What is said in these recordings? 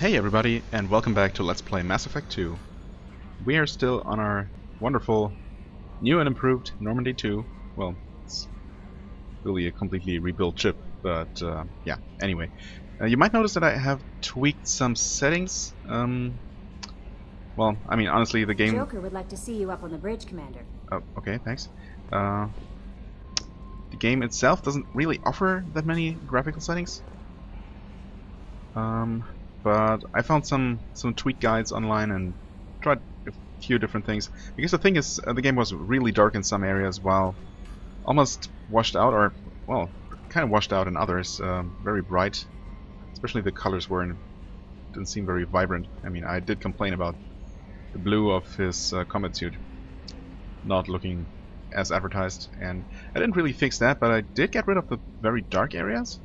Hey everybody, and welcome back to Let's Play Mass Effect 2. We are still on our wonderful, new and improved Normandy 2. Well, it's really a completely rebuilt ship, but yeah, anyway. You might notice that I have tweaked some settings. Well, I mean, honestly, the game... Joker would like to see you up on the bridge, Commander. Oh, okay, thanks. The game itself doesn't really offer that many graphical settings. But I found some tweak guides online and tried a few different things. Because the thing is, the game was really dark in some areas, while almost washed out, or well, kind of washed out in others. Very bright, especially the colors didn't seem very vibrant. I mean, I did complain about the blue of his combat suit not looking as advertised, and I didn't really fix that, but I did get rid of the very dark areas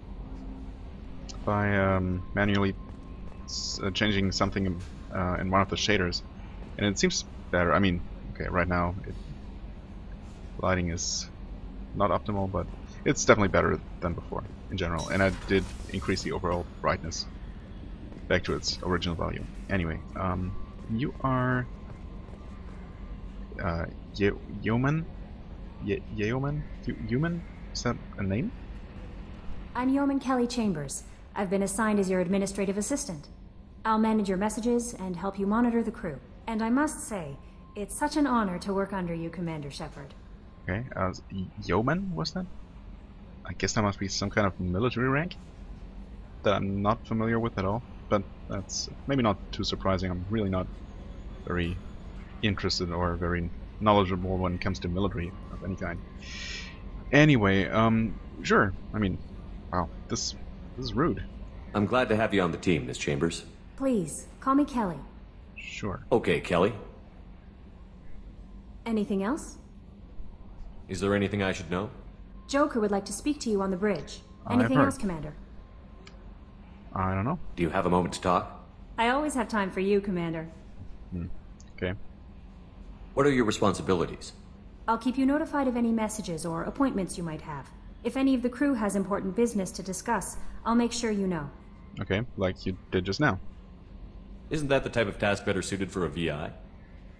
by manually changing something in one of the shaders, and it seems better. I mean, okay, right now lighting is not optimal, but it's definitely better than before in general, and I did increase the overall brightness back to its original value. Anyway, you are Yeoman? Yeoman? Is that a name? I'm Yeoman Kelly Chambers. I've been assigned as your administrative assistant. I'll manage your messages and help you monitor the crew. And I must say, it's such an honor to work under you, Commander Shepard. Okay, Yeoman, was that? I guess that must be some kind of military rank that I'm not familiar with at all, but that's maybe not too surprising. I'm really not very interested or very knowledgeable when it comes to military of any kind. Anyway, sure. I mean, wow, this is rude. I'm glad to have you on the team, Miss Chambers. Please, call me Kelly. Sure. Okay, Kelly. Anything else? Is there anything I should know? Joker would like to speak to you on the bridge. I've Anything heard. else, Commander? I don't know. Do you have a moment to talk? I always have time for you, Commander. Okay. What are your responsibilities? I'll keep you notified of any messages or appointments you might have. If any of the crew has important business to discuss, I'll make sure you know. Okay, like you did just now. Isn't that the type of task better suited for a VI?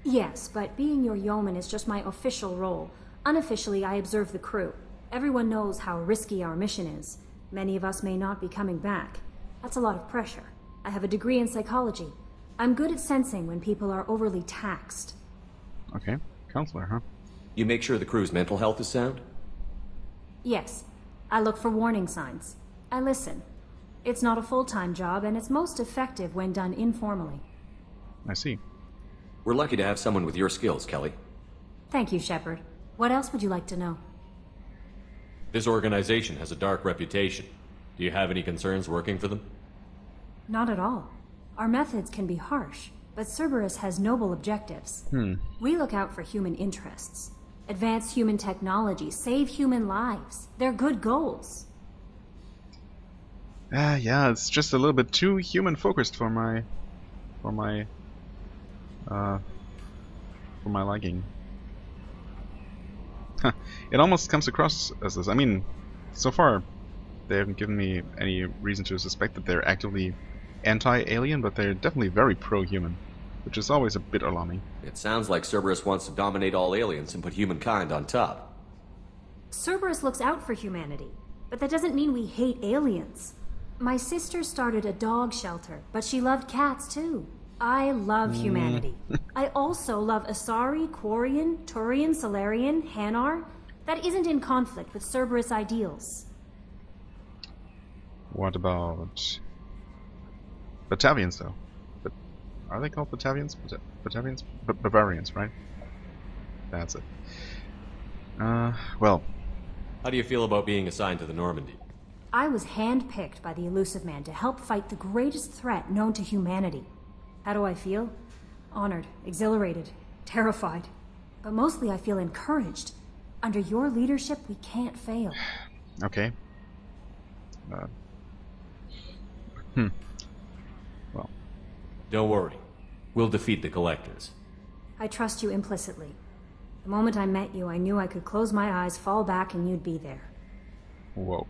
Yes, but being your yeoman is just my official role. Unofficially, I observe the crew. Everyone knows how risky our mission is. Many of us may not be coming back. That's a lot of pressure. I have a degree in psychology. I'm good at sensing when people are overly taxed. Okay, counselor, huh? You make sure the crew's mental health is sound? Yes, I look for warning signs. I listen. It's not a full-time job, and it's most effective when done informally. I see. We're lucky to have someone with your skills, Kelly. Thank you, Shepard. What else would you like to know? This organization has a dark reputation. Do you have any concerns working for them? Not at all. Our methods can be harsh, but Cerberus has noble objectives. We look out for human interests. Advance human technology, save human lives. They're good goals. Yeah, it's just a little bit too human-focused for my liking. Huh. It almost comes across as this. I mean, so far they haven't given me any reason to suspect that they're actively anti-alien, but they're definitely very pro-human, which is always a bit alarming. It sounds like Cerberus wants to dominate all aliens and put humankind on top. Cerberus looks out for humanity, but that doesn't mean we hate aliens. My sister started a dog shelter, but she loved cats too. I love humanity. I also love Asari, Quarian, Turian, Solarian, Hanar. That isn't in conflict with Cerberus ideals. What about Batavians, though? But are they called Batavians? Batavians? Bavarians, right? That's it. Well. How do you feel about being assigned to the Normandy? I was handpicked by the Elusive Man to help fight the greatest threat known to humanity. How do I feel? Honored, exhilarated, terrified. But mostly I feel encouraged. Under your leadership, we can't fail. Okay. Well. Don't worry. We'll defeat the Collectors. I trust you implicitly. The moment I met you, I knew I could close my eyes, fall back, and you'd be there. Whoa.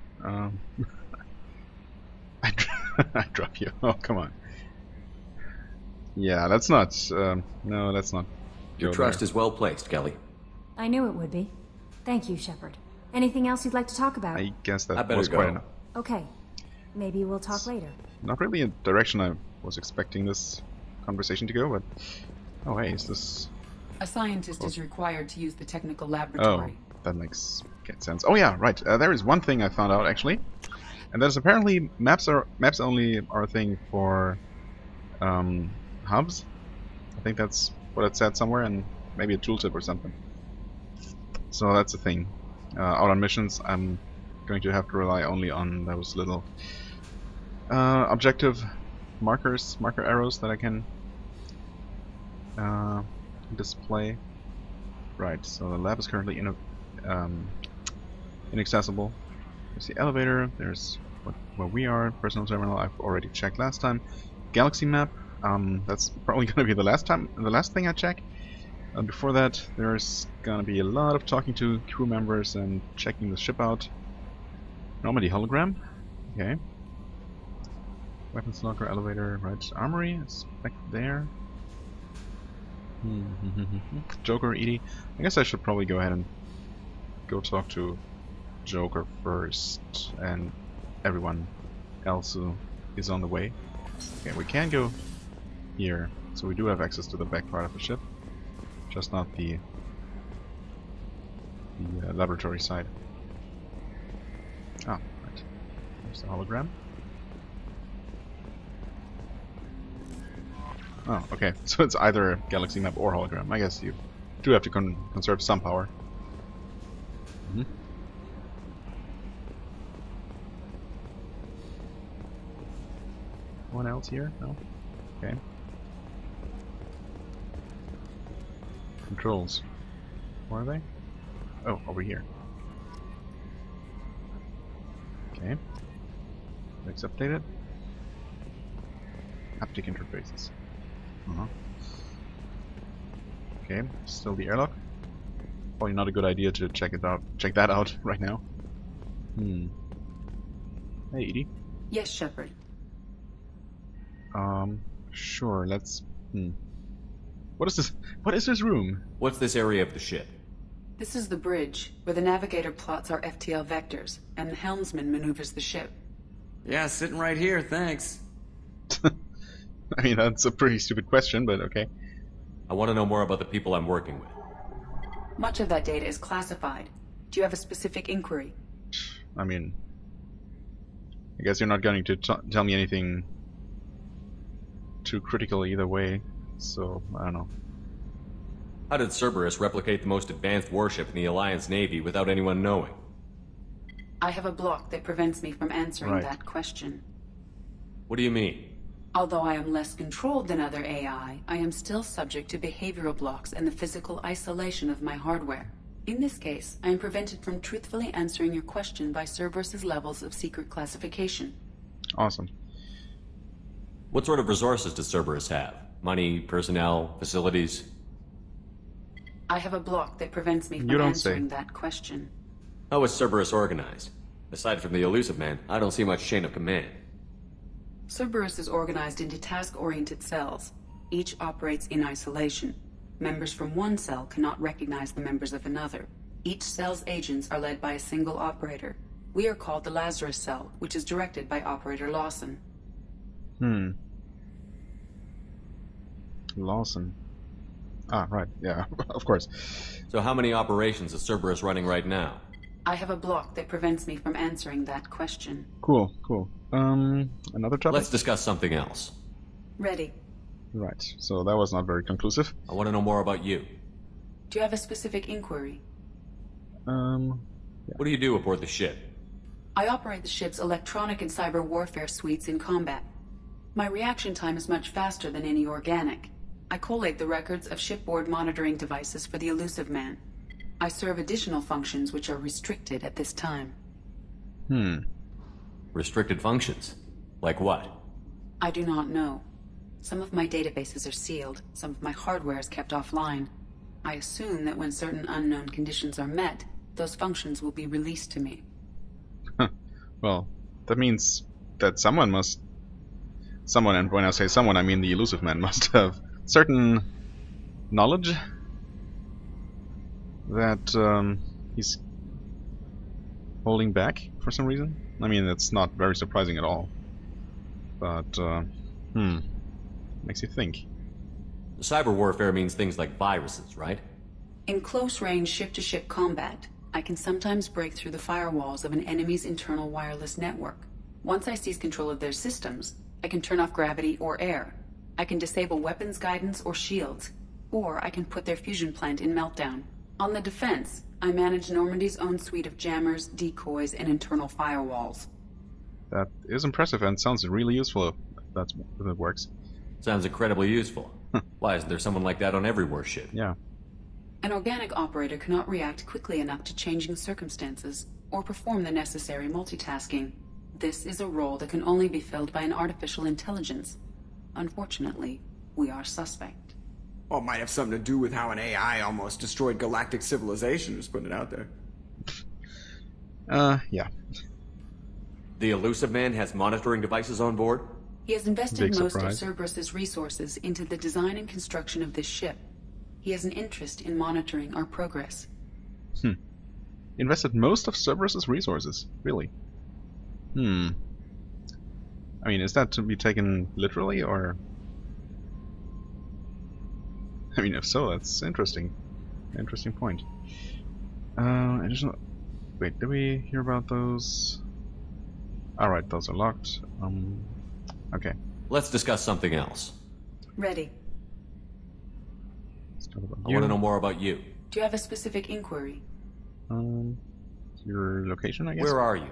I drop you. Oh, come on. Yeah, let's not. No, let's not. Your trust is well placed, Kelly. I knew it would be. Thank you, Shepard. Anything else you'd like to talk about? I guess that I better was go. quite enough. Okay. Maybe we'll talk later. Not really a direction I was expecting this conversation to go, but... Oh, hey, is this... A scientist is required to use the technical Oh, laboratory. that makes sense. Oh yeah, right. There is one thing I found out, actually. And that is apparently maps only are a thing for hubs. I think that's what it said somewhere, and maybe a tooltip or something. So that's the thing. Out on missions, I'm going to have to rely only on those little objective marker arrows that I can display. Right. So the lab is currently inaccessible. There's the elevator. There's where we are. Personal terminal. I've already checked last time. Galaxy map. That's probably going to be the last thing I check. Before that, there's gonna be a lot of talking to crew members and checking the ship out. Normandy hologram. Okay. Weapons locker, elevator, right. Armory is back there. Joker, Edie. I guess I should probably go ahead and go talk to Joker first, and everyone else who is on the way. Okay, we can go here, so we do have access to the back part of the ship. Just not the laboratory side. Ah, right. There's the hologram. Oh, okay. So it's either a galaxy map or hologram. I guess you do have to conserve some power. Anyone else here? No? Okay. Controls. Where are they? Oh, over here. Okay. Let's update it. Haptic interfaces. Okay, still the airlock. Probably not a good idea to check that out right now. Hey, Edie. Yes, Shepard. Sure, let's... What is this? What is this room? What's this area of the ship? This is the bridge, where the navigator plots our FTL vectors, and the helmsman maneuvers the ship. Yeah, sitting right here, thanks. I mean, that's a pretty stupid question, but okay. I want to know more about the people I'm working with. Much of that data is classified. Do you have a specific inquiry? I mean, I guess you're not going to tell me anything too critical either way, so I don't know. How did Cerberus replicate the most advanced warship in the Alliance Navy without anyone knowing? I have a block that prevents me from answering Right. that question. What do you mean? Although I am less controlled than other AI, I am still subject to behavioral blocks and the physical isolation of my hardware. In this case, I am prevented from truthfully answering your question by Cerberus's levels of secret classification. Awesome. What sort of resources does Cerberus have? Money, personnel, facilities? I have a block that prevents me You from don't answering say. that question. How is Cerberus organized? Aside from the elusive man, I don't see much chain of command. Cerberus is organized into task-oriented cells. Each operates in isolation. Members from one cell cannot recognize the members of another. Each cell's agents are led by a single operator. We are called the Lazarus Cell, which is directed by Operator Lawson. Lawson. Ah, right. Yeah, of course. So how many operations is Cerberus running right now? I have a block that prevents me from answering that question. Cool, cool. Another topic? Let's discuss something else. Ready. Right, so that was not very conclusive. I want to know more about you. Do you have a specific inquiry? What do you do aboard the ship? I operate the ship's electronic and cyber warfare suites in combat. My reaction time is much faster than any organic. I collate the records of shipboard monitoring devices for the elusive man. I serve additional functions which are restricted at this time. Restricted functions? Like what? I do not know. Some of my databases are sealed, some of my hardware is kept offline. I assume that when certain unknown conditions are met, those functions will be released to me. Well, that means that someone someone, and when I say someone, I mean the elusive man, must have certain knowledge that he's holding back for some reason. I mean, it's not very surprising at all. But, makes you think. Cyber warfare means things like viruses, right? In close-range ship-to-ship combat, I can sometimes break through the firewalls of an enemy's internal wireless network. Once I seize control of their systems, I can turn off gravity or air. I can disable weapons guidance or shields, or I can put their fusion plant in meltdown. On the defense, I manage Normandy's own suite of jammers, decoys, and internal firewalls. That is impressive and sounds really useful if it works. Sounds incredibly useful. Why isn't there someone like that on every warship? Yeah. An organic operator cannot react quickly enough to changing circumstances, or perform the necessary multitasking. This is a role that can only be filled by an artificial intelligence. Unfortunately, we are suspect. Well, it might have something to do with how an AI almost destroyed galactic civilization, just putting it out there. Yeah. The elusive man has monitoring devices on board? He has invested Big most surprise. of Cerberus's resources into the design and construction of this ship. He has an interest in monitoring our progress. Invested most of Cerberus's resources, really. I mean, is that to be taken literally, or... I mean, if so, that's interesting. Interesting point. Additional... Wait, did we hear about those? Alright, those are locked. Okay. Let's discuss something else. Ready. Let's talk about I want to know more about you. Do you have a specific inquiry? Your location, I guess? Where are you?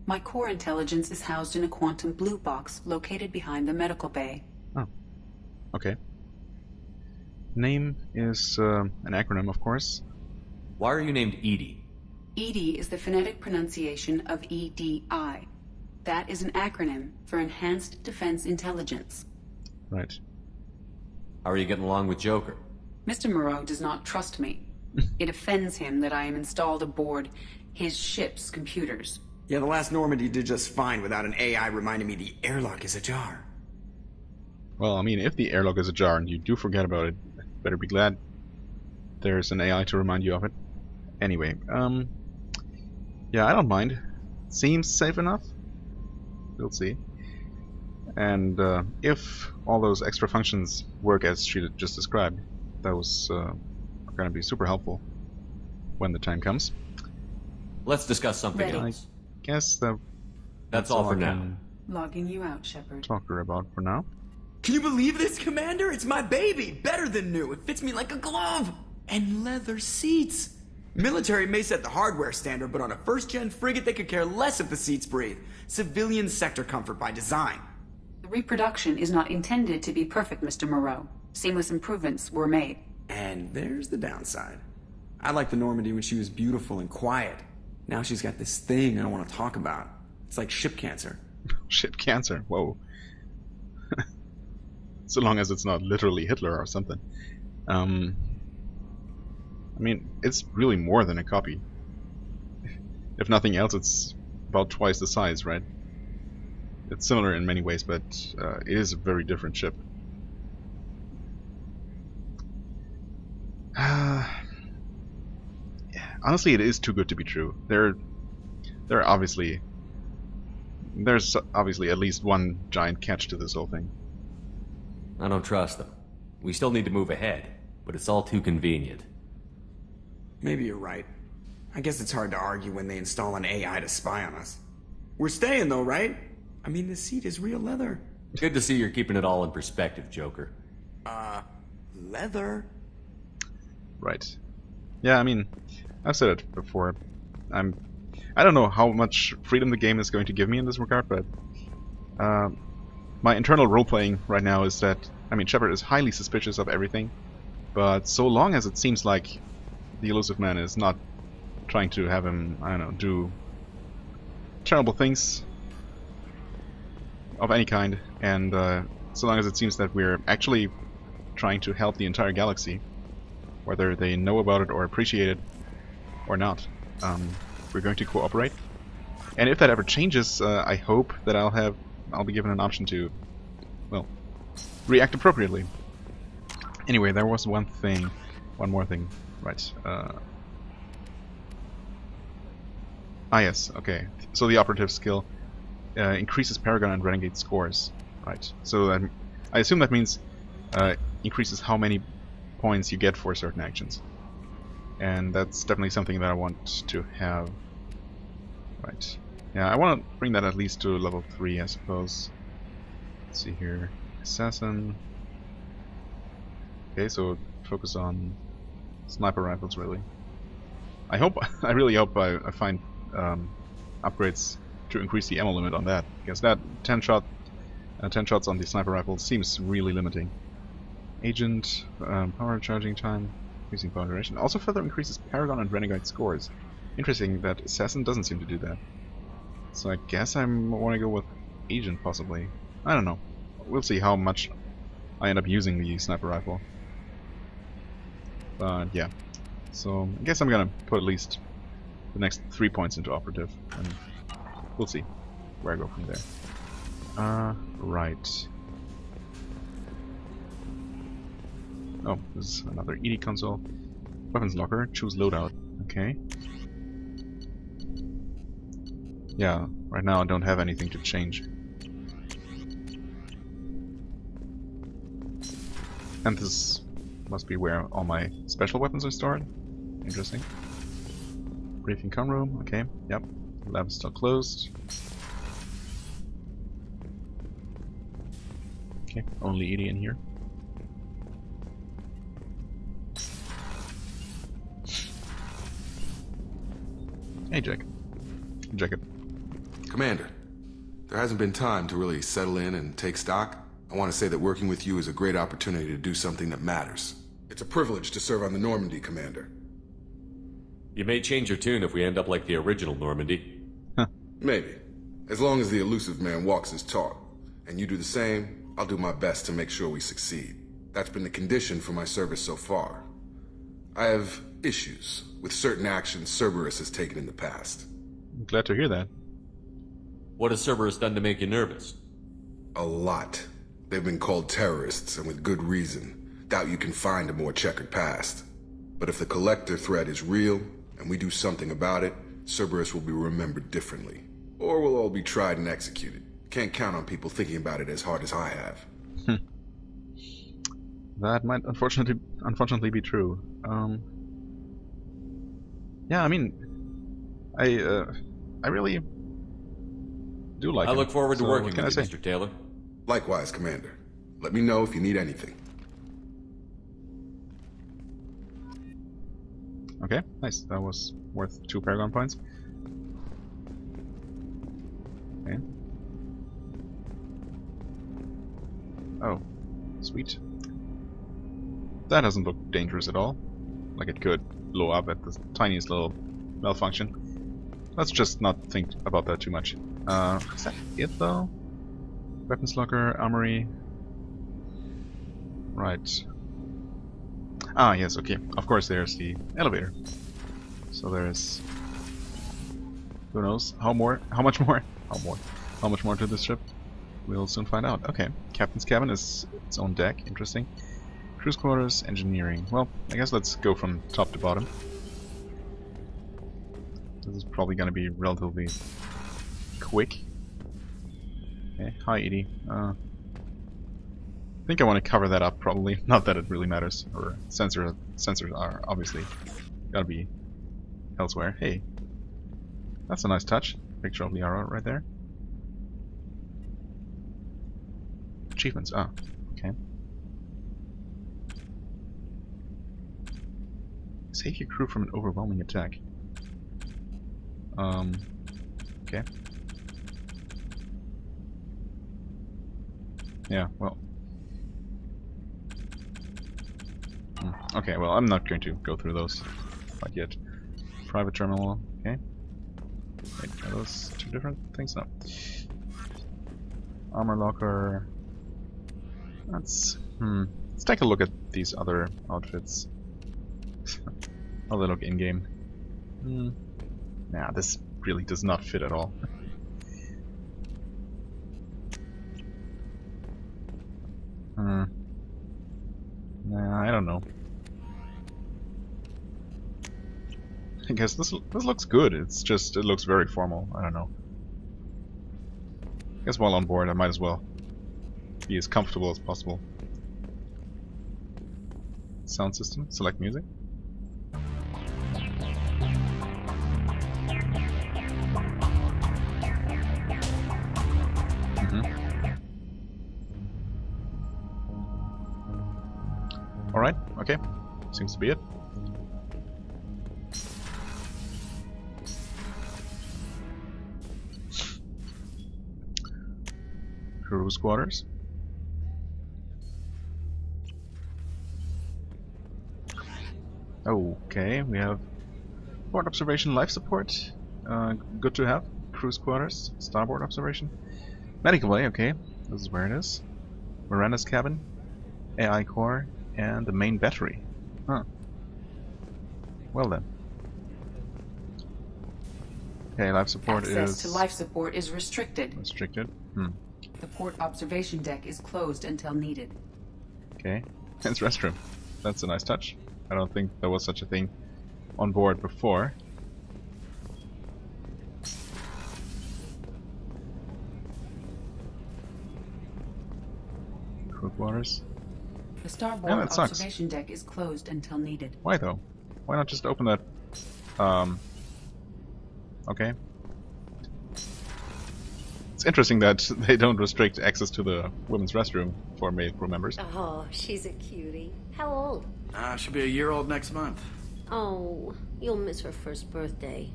My core intelligence is housed in a quantum blue box located behind the medical bay. Oh. Okay. Name is an acronym, of course. Why are you named Edie? EDI is the phonetic pronunciation of EDI. That is an acronym for Enhanced Defense Intelligence. Right. How are you getting along with Joker? Mr. Moreau does not trust me. It offends him that I am installed aboard his ship's computers. Yeah, the last Normandy did just fine without an AI reminding me the airlock is ajar. Well, I mean, if the airlock is ajar and you do forget about it, better be glad there's an AI to remind you of it. Anyway, yeah, I don't mind. Seems safe enough. We'll see. And if all those extra functions work as she just described, those are going to be super helpful when the time comes. Let's discuss something Ready. else. Guess That's all for I now. can Logging you out, Shepard. talk to her about for now. Can you believe this, Commander? It's my baby! Better than new! It fits me like a glove! And leather seats! Military may set the hardware standard, but on a first-gen frigate they could care less if the seats breathe. Civilian sector comfort by design. The reproduction is not intended to be perfect, Mr. Moreau. Seamless improvements were made. And there's the downside. I liked the Normandy when she was beautiful and quiet. Now she's got this thing I don't want to talk about. It's like ship cancer. Ship cancer, whoa. So long as it's not literally Hitler or something. I mean, it's really more than a copy. If nothing else, it's about twice the size, right? It's similar in many ways, but it is a very different ship. Honestly, it is too good to be true. There's obviously at least one giant catch to this whole thing. I don't trust them. We still need to move ahead, but it's all too convenient. Maybe you're right. I guess it's hard to argue when they install an AI to spy on us. We're staying though, right? I mean, the seat is real leather. Good to see you're keeping it all in perspective, Joker. Leather? Right. Yeah, I mean, I've said it before. I don't know how much freedom the game is going to give me in this regard, but my internal role-playing right now is that, I mean, Shepard is highly suspicious of everything, but so long as it seems like the elusive man is not trying to have him, I don't know, do terrible things of any kind, and so long as it seems that we're actually trying to help the entire galaxy, whether they know about it or appreciate it or not, we're going to cooperate. And if that ever changes, I hope that I'll be given an option to well, react appropriately. Anyway, there was one more thing, right? Yes, okay. So the operative skill increases Paragon and Renegade scores, right? So I assume that means increases how many points you get for certain actions, and that's definitely something that I want to have. Right. Yeah, I want to bring that at least to level 3, I suppose. Let's see here. Assassin. Okay, so focus on sniper rifles, really. I really hope I find upgrades to increase the ammo limit on that, because that 10 shots on the sniper rifle seems really limiting. Agent, power charging time, increasing power duration. Also further increases Paragon and Renegade scores. Interesting that Assassin doesn't seem to do that. So I guess I want to go with Agent, possibly. I don't know. We'll see how much I end up using the sniper rifle. But yeah. So I guess I'm gonna put at least the next 3 points into operative, and we'll see where I go from there. Right. Oh, this is another ED console. Weapons locker, choose loadout. Okay. Yeah, right now I don't have anything to change. And this must be where all my special weapons are stored. Interesting. Briefing com room, okay, yep. Lab is still closed. Okay, only ED in here. Hey, Jack. Jacket. Commander, there hasn't been time to really settle in and take stock. I want to say that working with you is a great opportunity to do something that matters. It's a privilege to serve on the Normandy, Commander. You may change your tune if we end up like the original Normandy. Maybe. As long as the elusive man walks his talk, and you do the same, I'll do my best to make sure we succeed. That's been the condition for my service so far. I have issues with certain actions Cerberus has taken in the past. I'm glad to hear that. What has Cerberus done to make you nervous? A lot. They've been called terrorists, and with good reason. Doubt you can find a more checkered past. But if the Collector threat is real, and we do something about it, Cerberus will be remembered differently. Or we'll all be tried and executed. Can't count on people thinking about it as hard as I have. That might unfortunately be true. Yeah, I mean, I really do like I him. look forward to So working what can with I you, say? Mr. Taylor. Likewise, Commander. Let me know if you need anything. Okay, nice. That was worth 2 Paragon points. Okay. Oh, sweet. That doesn't look dangerous at all. Like it could blow up at the tiniest little malfunction. Let's just not think about that too much. Is that it though? Weapons locker, armory. Right. Ah, yes, okay. Of course, there's the elevator. So there's... who knows? How much more to this ship? We'll soon find out. Okay. Captain's cabin is its own deck. Interesting. Crew's quarters, engineering. Well, I guess let's go from top to bottom. This is probably gonna be relatively quick. Okay. Hi, Edie. I think I want to cover that up, probably. Not that it really matters. Or sensors are obviously gotta be elsewhere. Hey, that's a nice touch. Picture of the arrow right there. Achievements. Ah, okay. Save your crew from an overwhelming attack. Okay. Yeah, well. Okay, well, I'm not going to go through those quite yet. Private terminal, okay. Wait, are those 2 different things? No. Armor locker. Let's take a look at these other outfits. How they look in-game. Nah, this really does not fit at all. Nah, I don't know. I guess this looks good. It's just it looks very formal. I don't know. I guess while on board, I might as well be as comfortable as possible. Sound system. Select music. Alright, okay. Seems to be it. Crew quarters. Okay, we have port observation, life support. Good to have. Cruise quarters, starboard observation. Medical bay, okay. This is where it is. Miranda's cabin, AI core, and the main battery. Huh. Well then. Okay, life support Access to life support is restricted. restricted. The port observation deck is closed until needed. Okay. It's restroom. That's a nice touch. I don't think there was such a thing on board before. Crew quarters. The starboard that sucks. observation deck is closed until needed. Why though? Why not just open that? Okay. It's interesting that they don't restrict access to the women's restroom for male crew members. Oh, she's a cutie. How old? She'll be a year old next month. Oh, you'll miss her first birthday.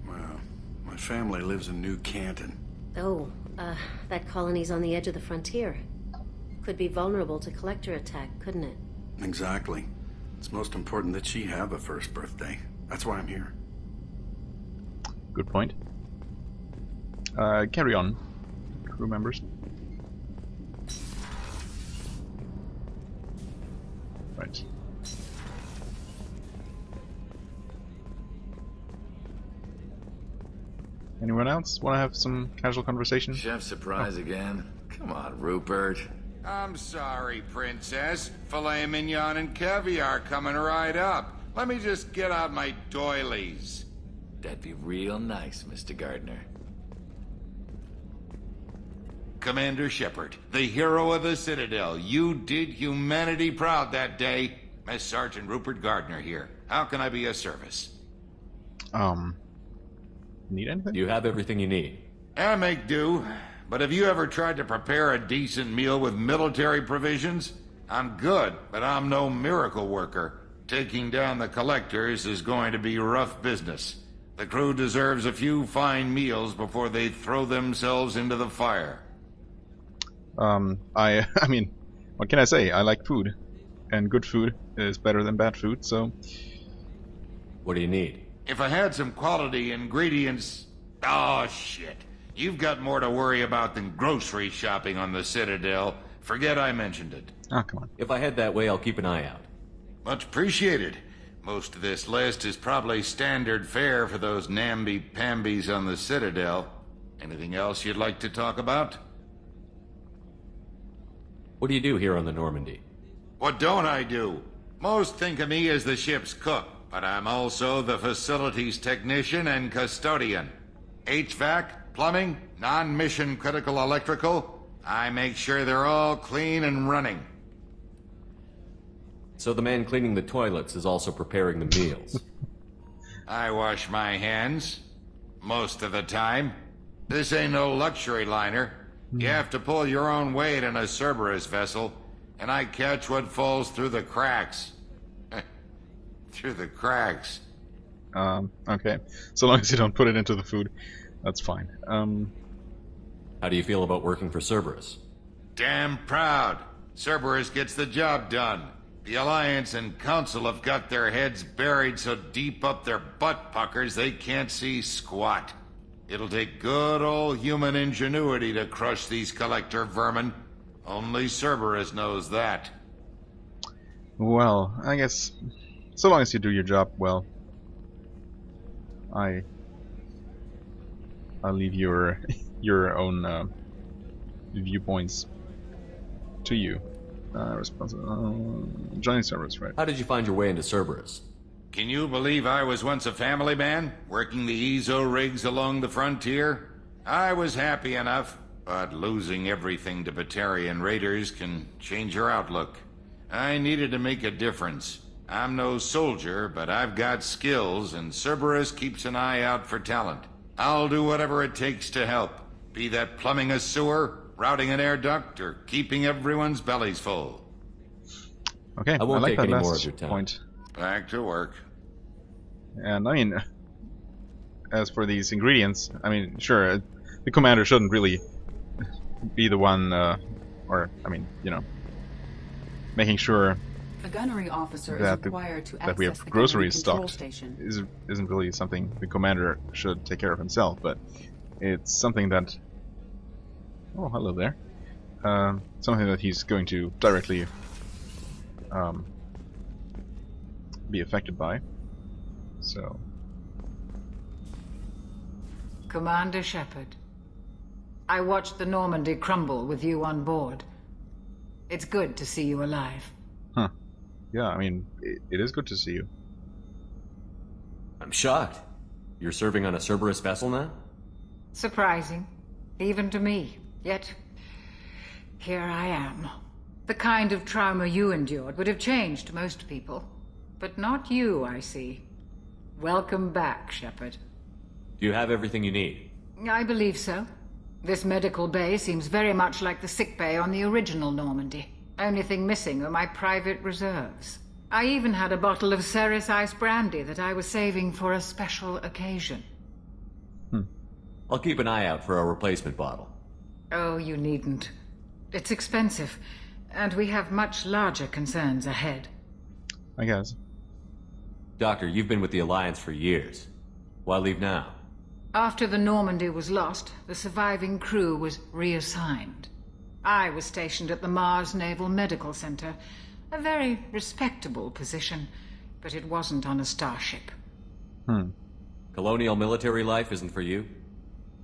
Well, my family lives in New Canton. Oh, that colony's on the edge of the frontier. Could be vulnerable to collector attack, couldn't it? Exactly. It's most important that she have a first birthday. That's why I'm here. Good point. Carry on, crew members. Right. Anyone else want to have some casual conversation? Chef surprise again? Come on, Rupert. I'm sorry, Princess. Filet mignon and caviar coming right up. Let me just get out my doilies. That'd be real nice, Mr. Gardner. Commander Shepard, the hero of the Citadel. You did humanity proud that day. Mess Sergeant Rupert Gardner here. How can I be of service? Need anything? You have everything you need. I make do. But have you ever tried to prepare a decent meal with military provisions? I'm good, but I'm no miracle worker. Taking down the collectors is going to be rough business. The crew deserves a few fine meals before they throw themselves into the fire. I mean, what can I say? I like food. And good food is better than bad food, so... What do you need? If I had some quality ingredients... Oh, shit. You've got more to worry about than grocery shopping on the Citadel. Forget I mentioned it. Ah, come on. If I head that way, I'll keep an eye out. Much appreciated. Most of this list is probably standard fare for those namby-pambies on the Citadel. Anything else you'd like to talk about? What do you do here on the Normandy? What don't I do? Most think of me as the ship's cook, but I'm also the facilities technician and custodian. HVAC, plumbing, non-mission critical electrical. I make sure they're all clean and running. So the man cleaning the toilets is also preparing the meals. I wash my hands. Most of the time. This ain't no luxury liner. You have to pull your own weight in a Cerberus vessel, and I catch what falls through the cracks. Through the cracks. Okay. So long as you don't put it into the food, that's fine. How do you feel about working for Cerberus? Damn proud. Cerberus gets the job done. The Alliance and Council have got their heads buried so deep up their butt puckers they can't see squat. It'll take good old human ingenuity to crush these collector vermin. Only Cerberus knows that. Well, I guess so long as you do your job well, I'll leave your own viewpoints to you. Joining Cerberus, right? How did you find your way into Cerberus? Can you believe I was once a family man, working the EZO rigs along the frontier? I was happy enough, but losing everything to Batarian raiders can change your outlook. I needed to make a difference. I'm no soldier, but I've got skills, and Cerberus keeps an eye out for talent. I'll do whatever it takes to help, be that plumbing a sewer, routing an air duct, or keeping everyone's bellies full. Okay, I won't like take that any more last of your time. point. Back to work. And I mean, as for these ingredients, I mean, sure, the commander shouldn't really be the one, or I mean, you know, making sure A gunnery officer that is required to that we access have the groceries gunnery control stocked station. isn't really something the commander should take care of himself, but it's something that. Oh, hello there. Something that he's going to directly be affected by. So. Commander Shepard, I watched the Normandy crumble with you on board. It's good to see you alive. Huh. Yeah, I mean, it is good to see you. I'm shocked. You're serving on a Cerberus vessel now? Surprising, even to me. Yet, here I am. The kind of trauma you endured would have changed most people. But not you, I see. Welcome back, Shepard. Do you have everything you need? I believe so. This medical bay seems very much like the sick bay on the original Normandy. Only thing missing are my private reserves. I even had a bottle of Ceres Ice Brandy that I was saving for a special occasion. I'll keep an eye out for a replacement bottle. Oh, you needn't. It's expensive, and we have much larger concerns ahead. I guess. Doctor, you've been with the Alliance for years. Why leave now? After the Normandy was lost, the surviving crew was reassigned. I was stationed at the Mars Naval Medical Center, a very respectable position, but it wasn't on a starship. Colonial military life isn't for you?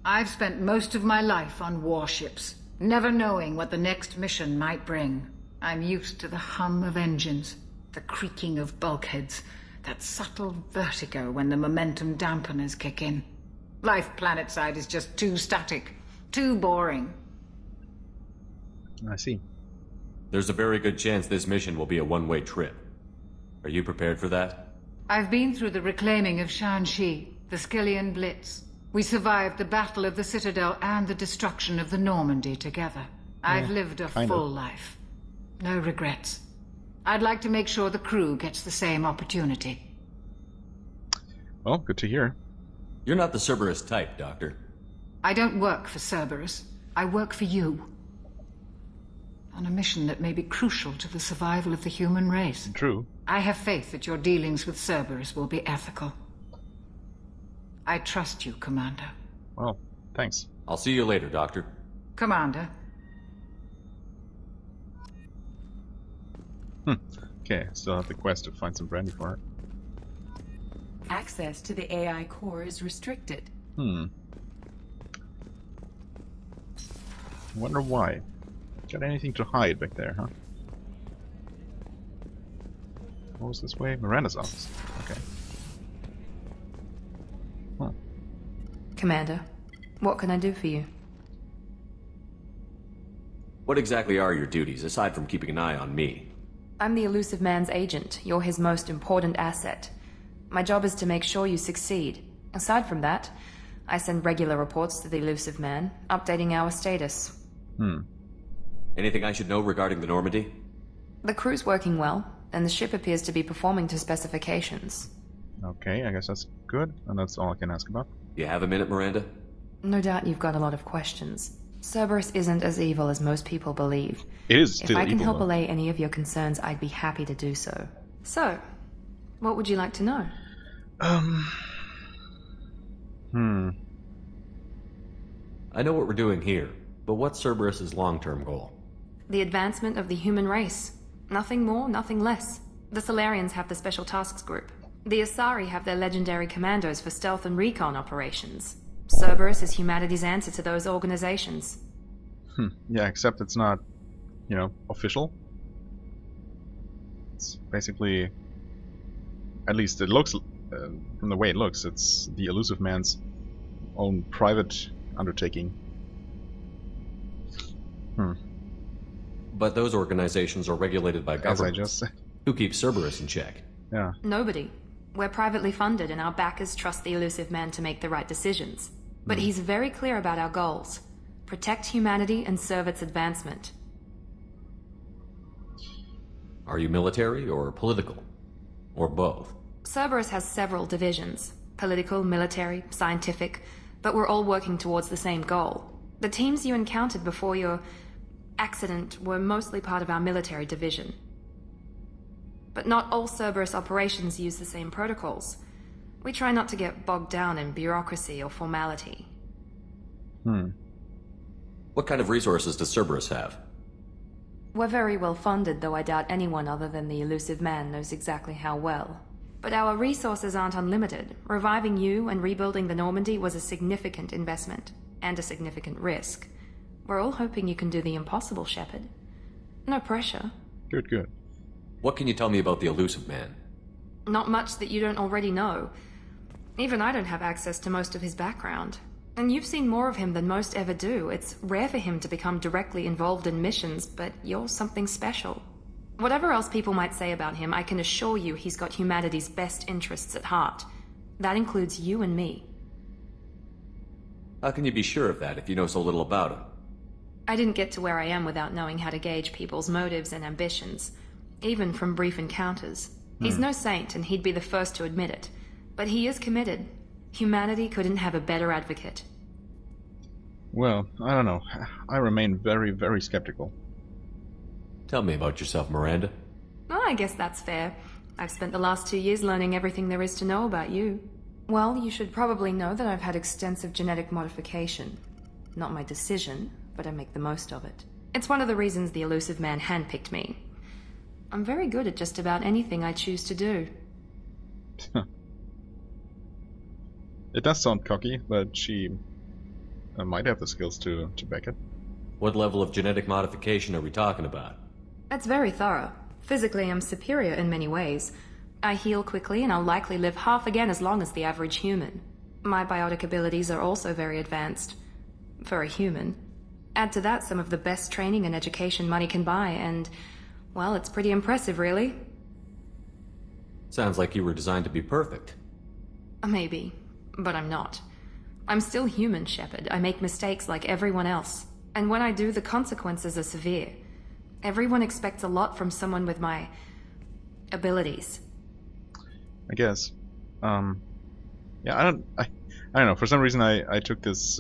I've spent most of my life on warships, never knowing what the next mission might bring. I'm used to the hum of engines, the creaking of bulkheads, that subtle vertigo when the momentum dampeners kick in. Life planetside is just too static, too boring. I see. There's a very good chance this mission will be a one-way trip. Are you prepared for that? I've been through the reclaiming of Shanxi, the Skillian Blitz. We survived the Battle of the Citadel and the destruction of the Normandy together. I've lived a full life. No regrets. I'd like to make sure the crew gets the same opportunity. Well, good to hear. You're not the Cerberus type, Doctor. I don't work for Cerberus. I work for you. On a mission that may be crucial to the survival of the human race. True. I have faith that your dealings with Cerberus will be ethical. I trust you, Commander. Well, thanks. I'll see you later, Doctor. Commander. Okay, still have the quest to find some brandy for her. Access to the AI core is restricted. Wonder why. Got anything to hide back there, huh? What was this way? Miranda's office. Okay. Commander, what can I do for you? What exactly are your duties, aside from keeping an eye on me? I'm the Elusive Man's agent. You're his most important asset. My job is to make sure you succeed. Aside from that, I send regular reports to the Elusive Man, updating our status. Anything I should know regarding the Normandy? The crew's working well, and the ship appears to be performing to specifications. Okay, I guess that's good, and that's all I can ask about. You have a minute, Miranda? No doubt you've got a lot of questions. Cerberus isn't as evil as most people believe. It is still evil. If I can evil, help though. allay any of your concerns, I'd be happy to do so. So, what would you like to know? I know what we're doing here, but what's Cerberus's long-term goal? The advancement of the human race. Nothing more, nothing less. The Solarians have the Special Tasks Group. The Asari have their legendary commandos for stealth and recon operations. Cerberus is humanity's answer to those organizations. Yeah, except it's not, you know, official. It's basically, at least it looks, from the way it looks, it's the Elusive Man's own private undertaking. But those organizations are regulated by governments. As I just said. Who keeps Cerberus in check? Yeah. Nobody. We're privately funded and our backers trust the Elusive Man to make the right decisions. But he's very clear about our goals. Protect humanity and serve its advancement. Are you military or political? Or both? Cerberus has several divisions. Political, military, scientific. But we're all working towards the same goal. The teams you encountered before your accident were mostly part of our military division. But not all Cerberus operations use the same protocols. We try not to get bogged down in bureaucracy or formality. What kind of resources does Cerberus have? We're very well funded, though I doubt anyone other than the Elusive Man knows exactly how well. But our resources aren't unlimited. Reviving you and rebuilding the Normandy was a significant investment, and a significant risk. We're all hoping you can do the impossible, Shepard. No pressure. Good, good. What can you tell me about the Elusive Man? Not much that you don't already know. Even I don't have access to most of his background. And you've seen more of him than most ever do. It's rare for him to become directly involved in missions, but you're something special. Whatever else people might say about him, I can assure you he's got humanity's best interests at heart. That includes you and me. How can you be sure of that if you know so little about him? I didn't get to where I am without knowing how to gauge people's motives and ambitions, even from brief encounters. He's no saint, and he'd be the first to admit it. But he is committed. Humanity couldn't have a better advocate. Well, I don't know. I remain very, very skeptical. Tell me about yourself, Miranda. Oh, I guess that's fair. I've spent the last 2 years learning everything there is to know about you. Well, you should probably know that I've had extensive genetic modification. Not my decision, but I make the most of it. It's one of the reasons the Elusive Man handpicked me. I'm very good at just about anything I choose to do. It does sound cocky, but she might have the skills to back it. What level of genetic modification are we talking about? That's very thorough. Physically, I'm superior in many ways. I heal quickly, and I'll likely live half again as long as the average human. My biotic abilities are also very advanced. For a human. Add to that some of the best training and education money can buy, and, well, it's pretty impressive, really. Sounds like you were designed to be perfect. Maybe, but I'm not. I'm still human, Shepard. I make mistakes like everyone else. And when I do, the consequences are severe. Everyone expects a lot from someone with my abilities. I guess. Yeah, I don't know. For some reason, I took this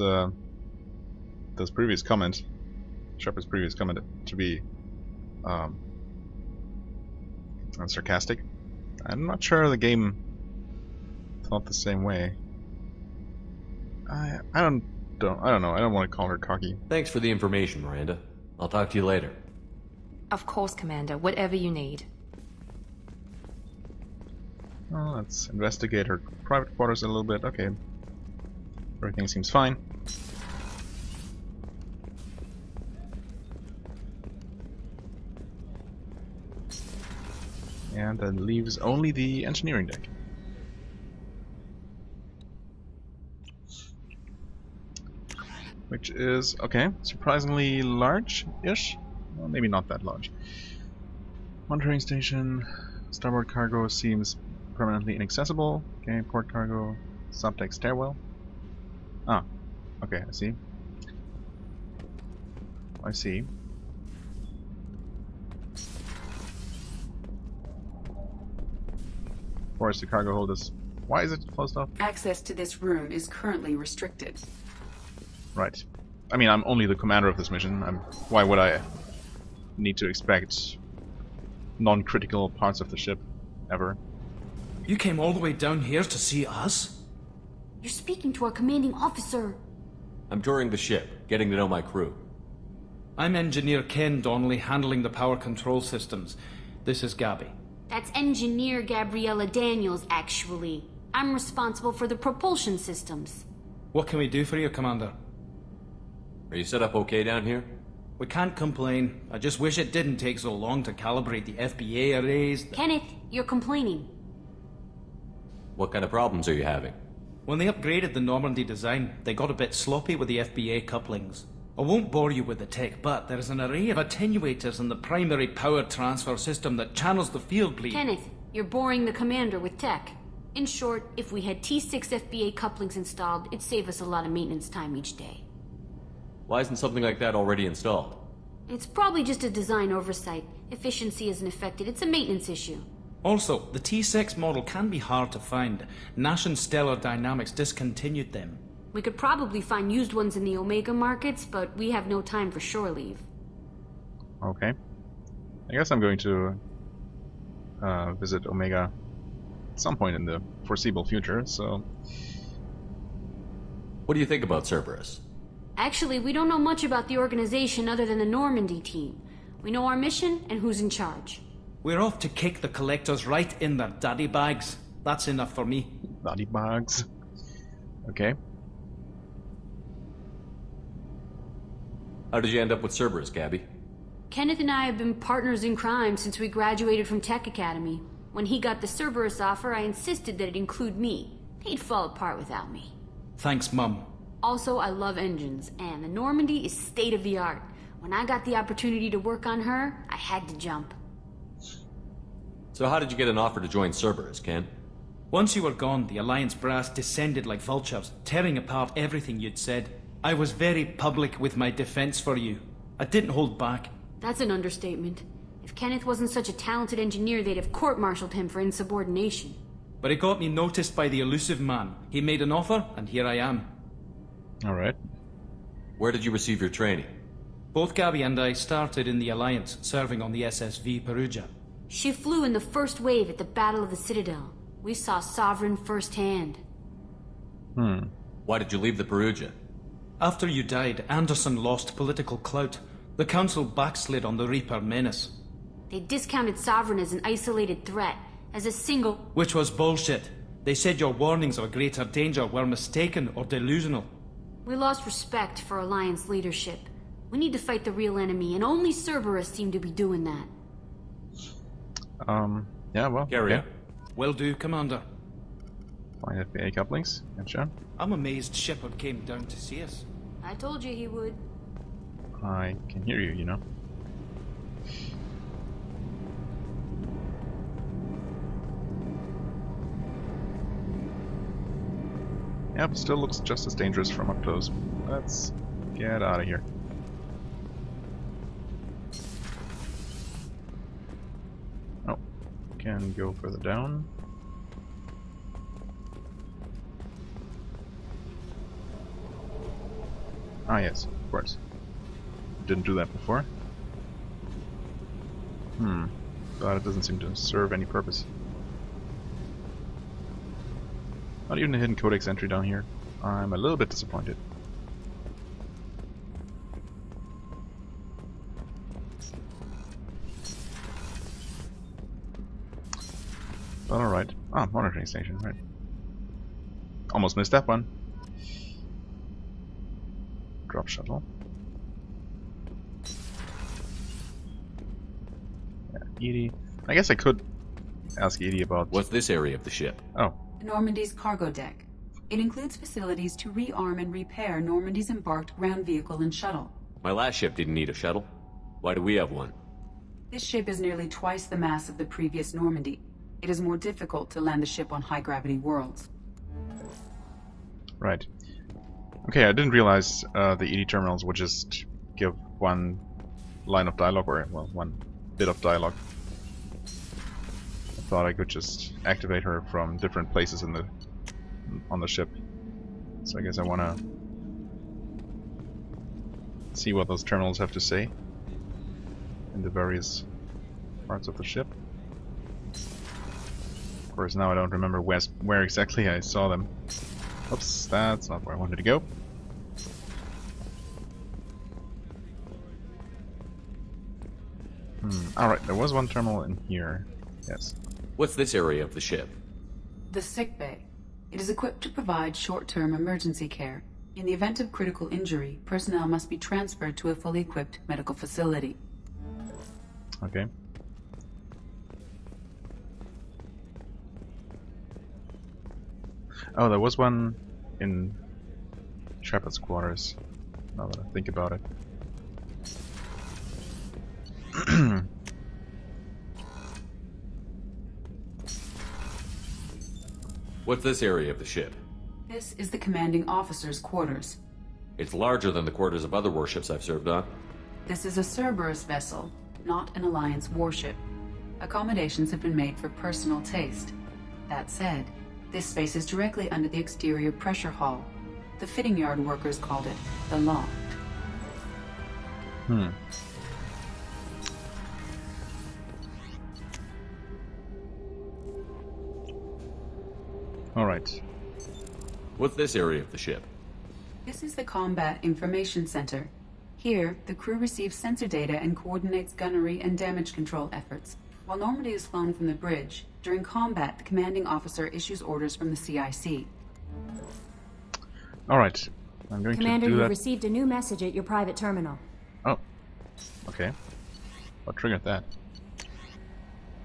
previous comment, Shepard's previous comment, to be sarcastic. I'm not sure the game thought the same way. I don't know. I don't want to call her cocky. Thanks for the information, Miranda. I'll talk to you later. Of course, Commander. Whatever you need. Well, let's investigate her private quarters a little bit. Okay. Everything seems fine. And then leaves only the engineering deck. Which is, okay, surprisingly large-ish? Well, maybe not that large. Monitoring station, starboard cargo seems permanently inaccessible. Okay, port cargo, subdeck stairwell. Ah, okay, I see. I see. Or is the cargo hold is... Why is it closed off? Access to this room is currently restricted. Right. I mean, I'm only the commander of this mission. Why would I need to expect non-critical parts of the ship, ever? You came all the way down here to see us? You're speaking to our commanding officer. I'm touring the ship, getting to know my crew. I'm Engineer Ken Donnelly, handling the power control systems. This is Gabby. That's Engineer Gabriella Daniels, actually. I'm responsible for the propulsion systems. What can we do for you, Commander? Are you set up okay down here? We can't complain. I just wish it didn't take so long to calibrate the FBA arrays. Kenneth, you're complaining. What kind of problems are you having? When they upgraded the Normandy design, they got a bit sloppy with the FBA couplings. I won't bore you with the tech, but there is an array of attenuators in the primary power transfer system that channels the field bleed. Kenneth, you're boring the commander with tech. In short, if we had T6 FBA couplings installed, it'd save us a lot of maintenance time each day. Why isn't something like that already installed? It's probably just a design oversight. Efficiency isn't affected. It's a maintenance issue. Also, the T6 model can be hard to find. Nash and Stellar Dynamics discontinued them. We could probably find used ones in the Omega markets, but we have no time for shore leave. Okay. I guess I'm going to visit Omega at some point in the foreseeable future, so... What do you think about Cerberus? Actually, we don't know much about the organization other than the Normandy team. We know our mission and who's in charge. We're off to kick the Collectors right in their daddy bags. That's enough for me. Daddy bags. Okay. How did you end up with Cerberus, Gabby? Kenneth and I have been partners in crime since we graduated from Tech Academy. When he got the Cerberus offer, I insisted that it include me. He'd fall apart without me. Thanks, Mum. Also, I love engines, and the Normandy is state-of-the-art. When I got the opportunity to work on her, I had to jump. So how did you get an offer to join Cerberus, Ken? Once you were gone, the Alliance brass descended like vultures, tearing apart everything you'd said. I was very public with my defense for you. I didn't hold back. That's an understatement. If Kenneth wasn't such a talented engineer, they'd have court-martialed him for insubordination. But it got me noticed by the elusive man. He made an offer, and here I am. Alright. Where did you receive your training? Both Gabby and I started in the Alliance, serving on the SSV Perugia. She flew in the first wave at the Battle of the Citadel. We saw Sovereign firsthand. Why did you leave the Perugia? After you died, Anderson lost political clout. The Council backslid on the Reaper menace. They discounted Sovereign as an isolated threat, as a single... Which was bullshit. They said your warnings of a greater danger were mistaken or delusional. We lost respect for Alliance leadership. We need to fight the real enemy, and only Cerberus seemed to be doing that. Yeah, well, Carry on. Will do, Commander. Find FBA couplings. Gotcha. I'm amazed Shepard came down to see us. I told you he would. I can hear you, you know. Yep, still looks just as dangerous from up close. Let's get out of here. Oh, can go further down. Ah yes, of course. Didn't do that before. But it doesn't seem to serve any purpose. Not even a hidden codex entry down here. I'm a little bit disappointed. But alright. Ah, monitoring station, right. Almost missed that one. Drop shuttle. Yeah, Edie. I guess I could ask Edie about... What's this area of the ship? Oh. Normandy's cargo deck. It includes facilities to rearm and repair Normandy's embarked ground vehicle and shuttle. My last ship didn't need a shuttle. Why do we have one? This ship is nearly twice the mass of the previous Normandy. It is more difficult to land the ship on high-gravity worlds. Right. Okay, I didn't realize the ED terminals would just give one line of dialogue, or, well, one bit of dialogue. I thought I could just activate her from different places in the on the ship. So I guess I want to see what those terminals have to say in the various parts of the ship. Of course, now I don't remember where exactly I saw them. Oops, that's not where I wanted to go. Alright, there was one terminal in here. Yes. What's this area of the ship? The sick bay. It is equipped to provide short-term emergency care. In the event of critical injury, personnel must be transferred to a fully equipped medical facility. Okay. Oh, there was one in Shepard's quarters, now that I think about it. What's this area of the ship? This is the commanding officer's quarters. It's larger than the quarters of other warships I've served on. This is a Cerberus vessel, not an Alliance warship. Accommodations have been made for personal taste. That said, this space is directly under the exterior pressure hull. The fitting yard workers called it the loft. Alright. What's this area of the ship? This is the Combat Information Center. Here, the crew receives sensor data and coordinates gunnery and damage control efforts. While Normandy is flown from the bridge, during combat, the commanding officer issues orders from the CIC. Alright. I'm going Commander, to do you that. received a new message at your private terminal. Oh. Okay. What triggered that?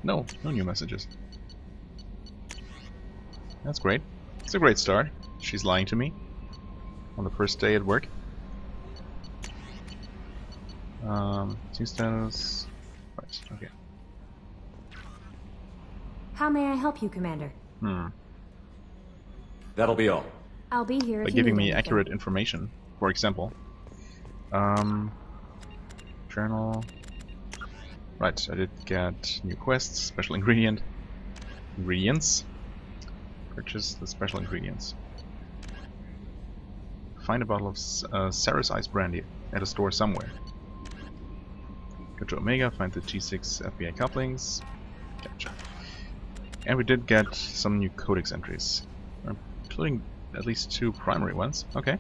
No new messages. That's great. It's a great start. She's lying to me on the first day at work. Team status. Right, okay. How may I help you, Commander? That'll be all. I'll be here By if you giving need me anything. accurate information, for example. Journal. Right, I did get new quests, special ingredients. Purchase the special ingredients. Find a bottle of Sarah's Ice Brandy at a store somewhere. Go to Omega, find the G6 FBI couplings. Gotcha. And we did get some new codex entries, including at least 2 primary ones. Okay.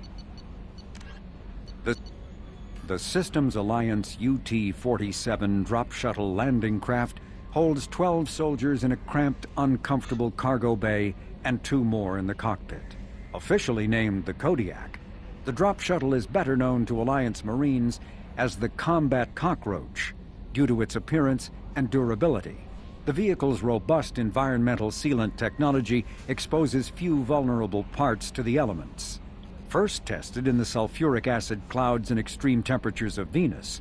The Systems Alliance UT-47 drop shuttle landing craft holds 12 soldiers in a cramped, uncomfortable cargo bay and 2 more in the cockpit. Officially named the Kodiak, the drop shuttle is better known to Alliance Marines as the Combat Cockroach due to its appearance and durability. The vehicle's robust environmental sealant technology exposes few vulnerable parts to the elements. First tested in the sulfuric acid clouds and extreme temperatures of Venus,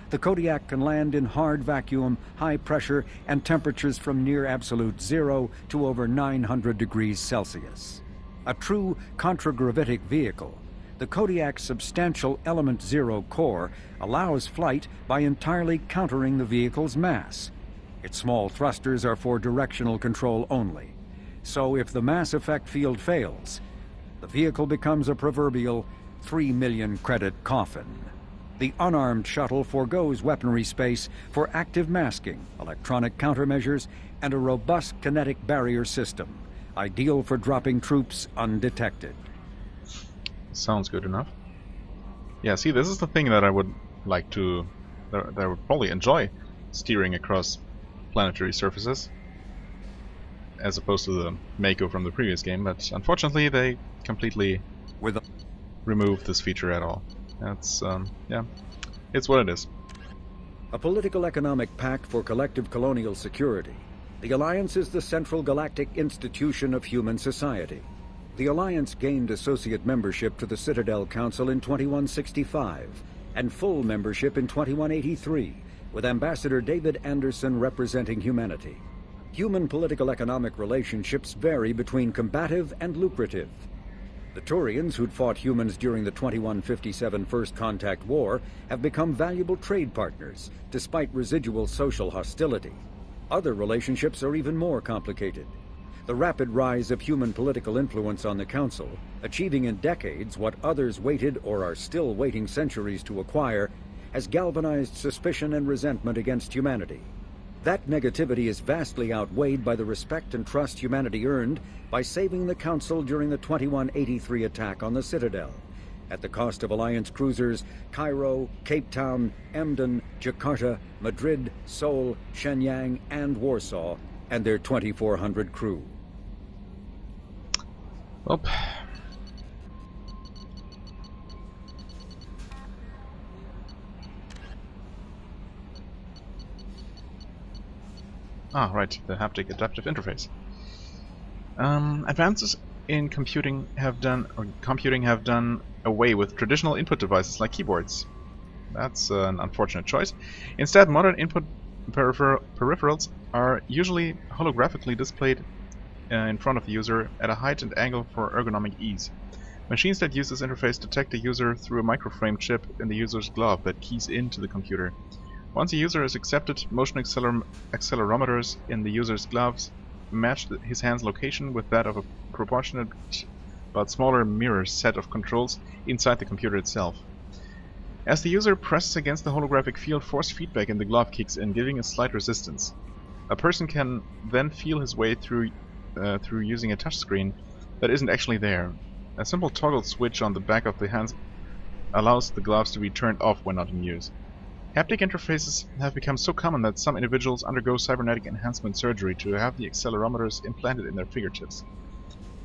the Kodiak can land in hard vacuum, high pressure, and temperatures from near absolute zero to over 900 degrees Celsius. A true contragravitic vehicle, the Kodiak's substantial Element Zero core allows flight by entirely countering the vehicle's mass. Its small thrusters are for directional control only. So if the mass effect field fails, the vehicle becomes a proverbial 3 million credit coffin. The unarmed shuttle forgoes weaponry space for active masking, electronic countermeasures, and a robust kinetic barrier system, ideal for dropping troops undetected. Sounds good enough. Yeah, see, this is the thing that I would like to... that I would probably enjoy steering across planetary surfaces, as opposed to the Mako from the previous game, but unfortunately they completely removed this feature at all. That's, yeah, it's what it is. A political economic pact for collective colonial security, the Alliance is the central galactic institution of human society. The Alliance gained associate membership to the Citadel Council in 2165, and full membership in 2183, with Ambassador David Anderson representing humanity. Human political-economic relationships vary between combative and lucrative. The Turians who'd fought humans during the 2157 First Contact War have become valuable trade partners, despite residual social hostility. Other relationships are even more complicated. The rapid rise of human political influence on the Council, achieving in decades what others waited or are still waiting centuries to acquire, has galvanized suspicion and resentment against humanity. That negativity is vastly outweighed by the respect and trust humanity earned by saving the Council during the 2183 attack on the Citadel, at the cost of Alliance cruisers Cairo, Cape Town, Emden, Jakarta, Madrid, Seoul, Shenyang, and Warsaw, and their 2,400 crew. Well, Ah, right, the haptic adaptive interface. Advances in computing have done away with traditional input devices like keyboards. That's an unfortunate choice. Instead, modern input peripherals are usually holographically displayed in front of the user at a height and angle for ergonomic ease. Machines that use this interface detect the user through a microframe chip in the user's glove that keys into the computer. Once a user is accepted, motion accelerometers in the user's gloves match his hand's location with that of a proportionate but smaller mirror set of controls inside the computer itself. As the user presses against the holographic field, force feedback in the glove kicks in, giving a slight resistance. A person can then feel his way through using a touchscreen that isn't actually there. A simple toggle switch on the back of the hands allows the gloves to be turned off when not in use. Haptic interfaces have become so common that some individuals undergo cybernetic enhancement surgery to have the accelerometers implanted in their fingertips.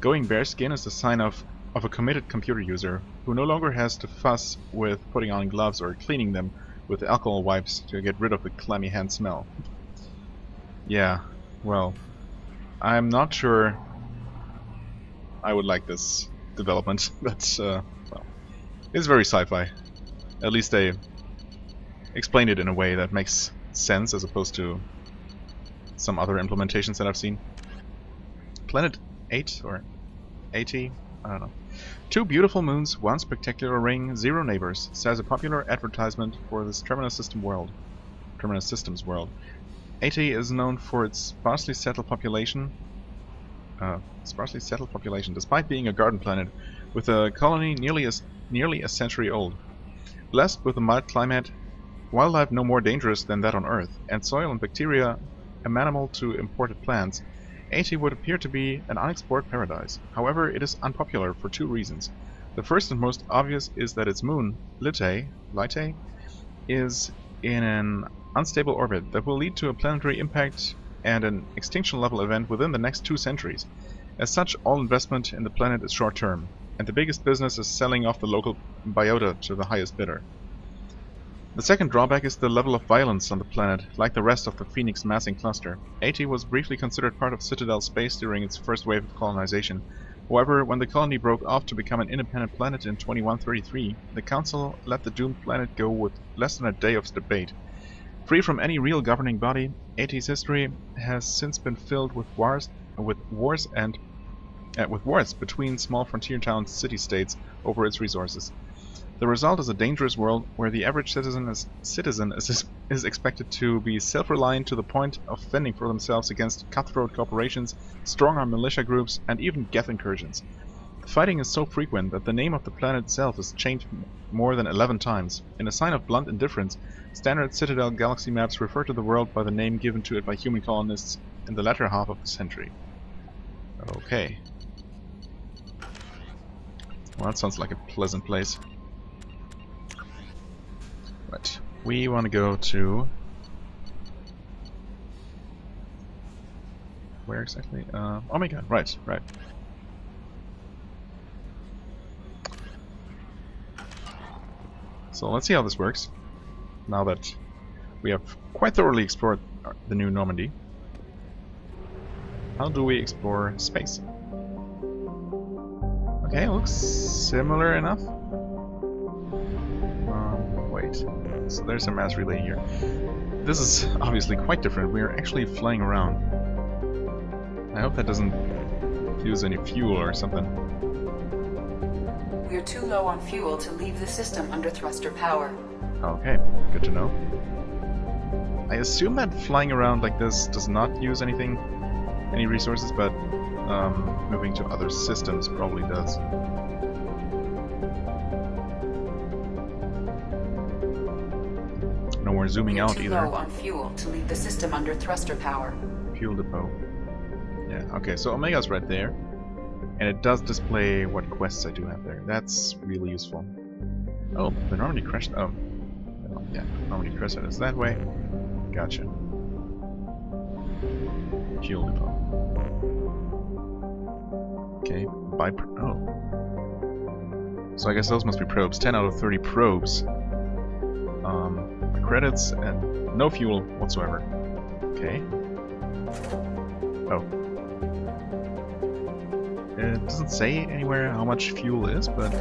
Going bare skin is a sign of a committed computer user who no longer has to fuss with putting on gloves or cleaning them with alcohol wipes to get rid of the clammy hand smell. Yeah, well, I'm not sure I would like this development, but well, it's very sci-fi. At least they explained it in a way that makes sense as opposed to some other implementations that I've seen. Planet 8 or 80, I don't know. 2 beautiful moons, 1 spectacular ring, 0 neighbors, says a popular advertisement for this Terminus Systems world. 80 is known for its sparsely settled population, despite being a garden planet with a colony nearly a century old. Blessed with a mild climate, wildlife no more dangerous than that on Earth, and soil and bacteria amenable to imported plants, 80 would appear to be an unexplored paradise. However, it is unpopular for 2 reasons. The first and most obvious is that its moon, Lite, is in an unstable orbit that will lead to a planetary impact and an extinction level event within the next 2 centuries. As such, all investment in the planet is short term, and the biggest business is selling off the local biota to the highest bidder. The second drawback is the level of violence on the planet. Like the rest of the Phoenix massing cluster, 80 was briefly considered part of Citadel space during its first wave of colonization. However, when the colony broke off to become an independent planet in 2133, the Council let the doomed planet go with less than a day of debate. Free from any real governing body, 80's history has since been filled with wars between small frontier towns, city-states over its resources. The result is a dangerous world where the average citizen is expected to be self-reliant to the point of fending for themselves against cutthroat corporations, strong-arm militia groups, and even Geth incursions. The fighting is so frequent that the name of the planet itself is changed more than 11 times. In a sign of blunt indifference, standard Citadel galaxy maps refer to the world by the name given to it by human colonists in the latter half of the century. Okay. Well, that sounds like a pleasant place. Right, we want to go to... where exactly? Omega, right. So let's see how this works, now that we have quite thoroughly explored the new Normandy. How do we explore space? Okay, looks similar enough. Wait, so there's a mass relay here. This is obviously quite different. We are actually flying around. I hope that doesn't use any fuel or something. We're too low on fuel to leave the system under thruster power. Okay, good to know. I assume that flying around like this does not use any resources, but moving to other systems probably does. No more zooming out either. Too low on fuel to leave the system under thruster power. Fuel depot. Yeah, okay, so Omega's right there. And it does display what quests I do have there. That's really useful. Oh, the Normandy crashed. Oh. Yeah, Normandy crashed is that way. Gotcha. Fuel depot. Okay, oh. So I guess those must be probes. 10 out of 30 probes. Credits and no fuel whatsoever. Okay. Oh. It doesn't say anywhere how much fuel is, but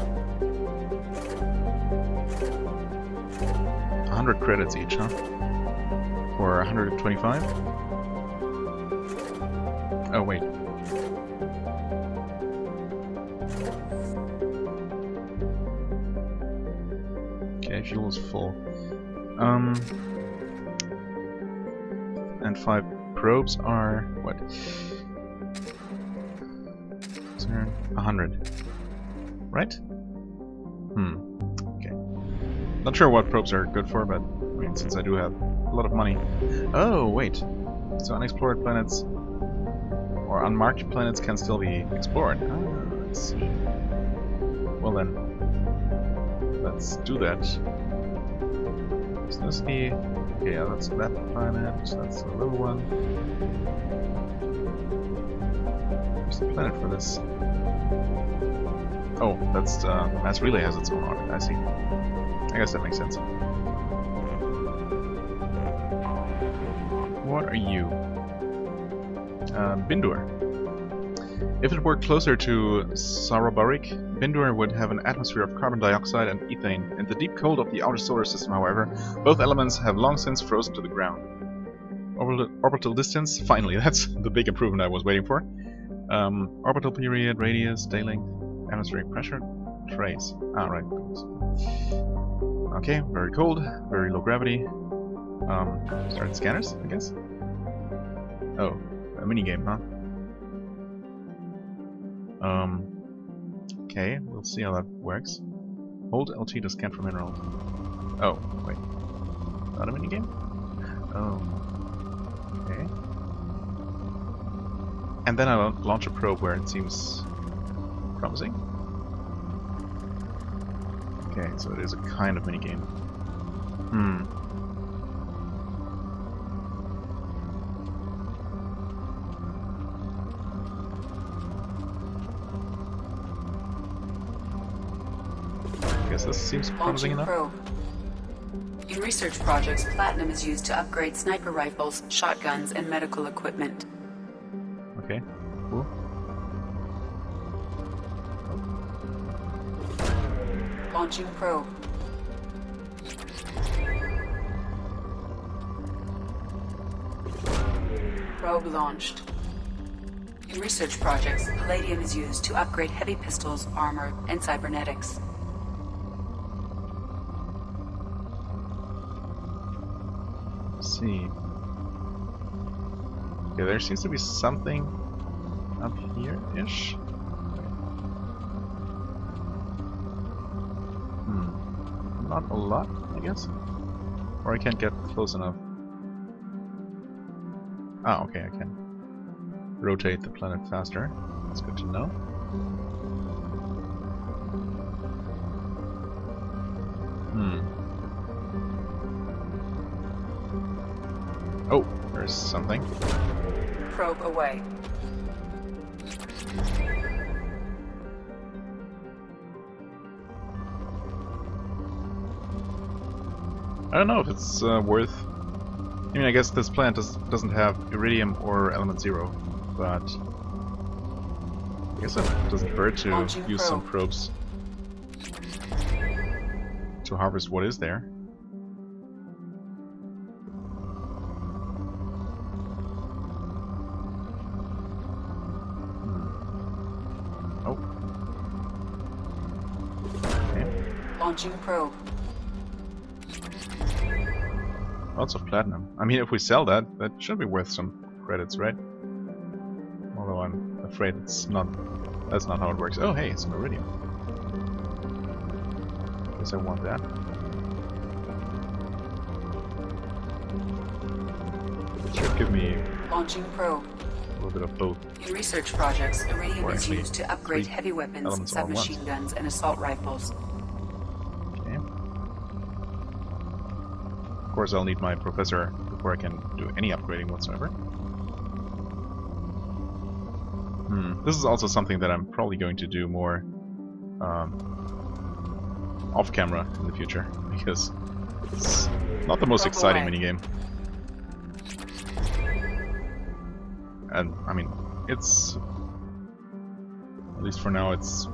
100 credits each, huh? Or 125? Oh, wait. Okay, fuel is full. And 5 probes are what? 100. Right? Okay. Not sure what probes are good for, but I mean, since I do have a lot of money. Oh, wait. So unexplored planets or unmarked planets can still be explored. Ah, let's see. Well then, let's do that. Is this the... Okay, yeah, that's that planet. That's the little one. Where's the planet for this? Oh, that's the mass relay has its own orbit. I see. I guess that makes sense. What are you? Bindur. If it were closer to Sarobarik, Bindur would have an atmosphere of carbon dioxide and ethane. In the deep cold of the outer solar system, however, both elements have long since frozen to the ground. Orbital distance, finally, that's the big improvement I was waiting for. Orbital period, radius, day length, atmospheric pressure, trace. Ah, right. Okay, very cold, very low gravity. Start scanners, I guess? Oh, a minigame, huh? Okay, we'll see how that works. Hold LT to scan for minerals. Oh, wait. Not a minigame? Oh. Okay. And then I'll launch a probe where it seems promising. Okay, so it is a kind of minigame. This seems promising enough. Probe. In research projects, platinum is used to upgrade sniper rifles, shotguns, and medical equipment. Okay, cool. Launching probe. Probe launched. In research projects, palladium is used to upgrade heavy pistols, armor, and cybernetics. See. Okay, there seems to be something up here-ish. Not a lot, I guess. Or I can't get close enough. Ah, okay, I can rotate the planet faster. That's good to know. Oh, there's something. Probe away. I don't know if it's worth... I mean, I guess this planet doesn't have iridium or element 0, but... I guess it doesn't hurt to use some probes to harvest what is there. Launching probe. Lots of platinum. I mean, if we sell that, that should be worth some credits, right? Although I'm afraid it's not. That's not how it works. Oh, hey, it's an iridium. Guess I want that. It should give me launching probe. A little bit of both. In research projects, iridium is used to upgrade heavy weapons, submachine guns, and assault rifles. Of course, I'll need my professor before I can do any upgrading whatsoever. This is also something that I'm probably going to do more off camera in the future, because it's not the most exciting minigame. and I mean, it's, at least for now, it's